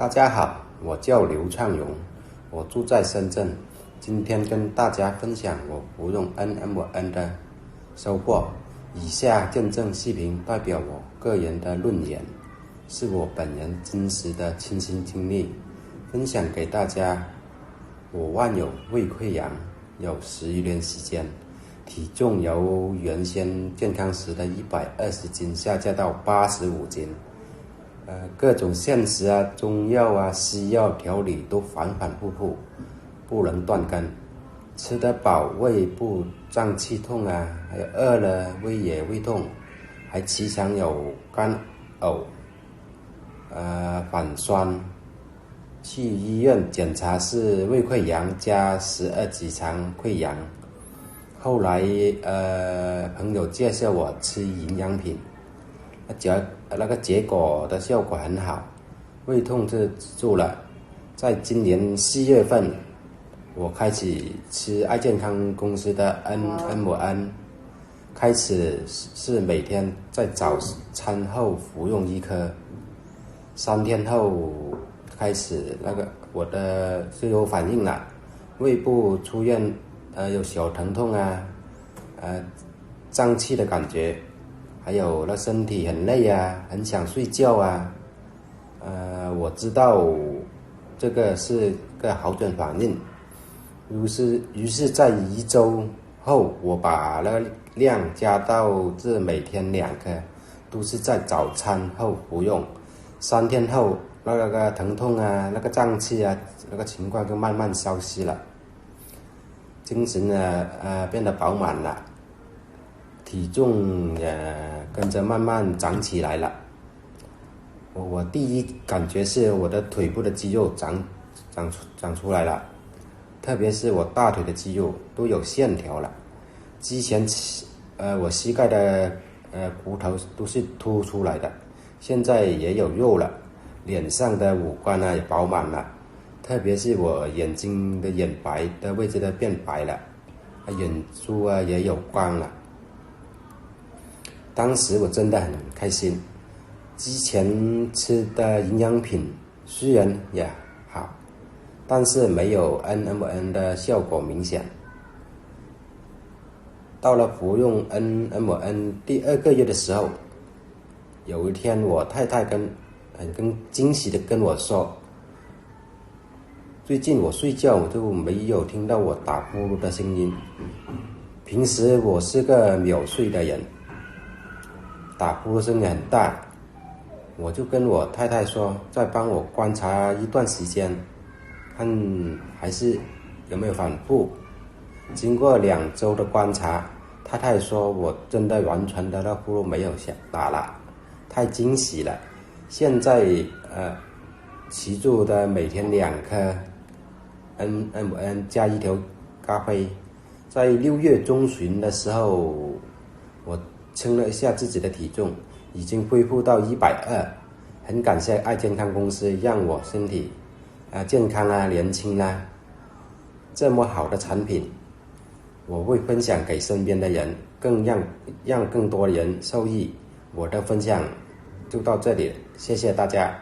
大家好，我叫刘畅荣，我住在深圳。今天跟大家分享我服用 NMN 的收获。以下见证视频代表我个人的论言，是我本人真实的亲身经历，分享给大家。我患有胃溃疡，有11年时间，体重由原先健康时的120斤下降到85斤。各种现实啊、中药啊、西药调理都反反复复，不能断根。吃得饱，胃部胀气痛啊，还有饿了胃也胃痛，还时常有干呕、反酸。去医院检查是胃溃疡加12指肠溃疡。后来朋友介绍我吃营养品，那个结果的效果很好，胃痛就止住了。在今年4月份，我开始吃爱健康公司的 NMN， 开始是每天在早餐后服用1颗，3天后开始我的就有反应了，胃部出现有小疼痛啊，胀气的感觉，还有那身体很累啊，很想睡觉啊。我知道这个是个好转反应，于是在1周后，我把那个量加到每天2颗，都是在早餐后服用。3天后，那个疼痛啊，那个胀气啊，那个情况就慢慢消失了，精神变得饱满了，体重也跟着慢慢长起来了。我第一感觉是我的腿部的肌肉长出来了，特别是我大腿的肌肉都有线条了。之前我膝盖的骨头都是凸出来的，现在也有肉了。脸上的五官也饱满了，特别是我眼睛的眼白的位置都变白了，眼珠也有光了。当时我真的很开心。之前吃的营养品虽然也好，但是没有 NMN 的效果明显。到了服用 NMN 第2个月的时候，有一天我太太很惊喜的跟我说，最近我睡觉我就没有听到我打呼噜的声音。平时我是个秒睡的人，打呼噜声也很大。我就跟我太太说，再帮我观察一段时间，看还是有没有反复。经过2周的观察，太太说我真的完全的呼噜没有打了，太惊喜了。现在持续的每天2颗 NMN 加1条咖啡。在6月中旬的时候，我称了一下自己的体重，已经恢复到120。很感谢爱健康公司让我身体健康年轻这么好的产品，我会分享给身边的人，让更多人受益。我的分享就到这里，谢谢大家。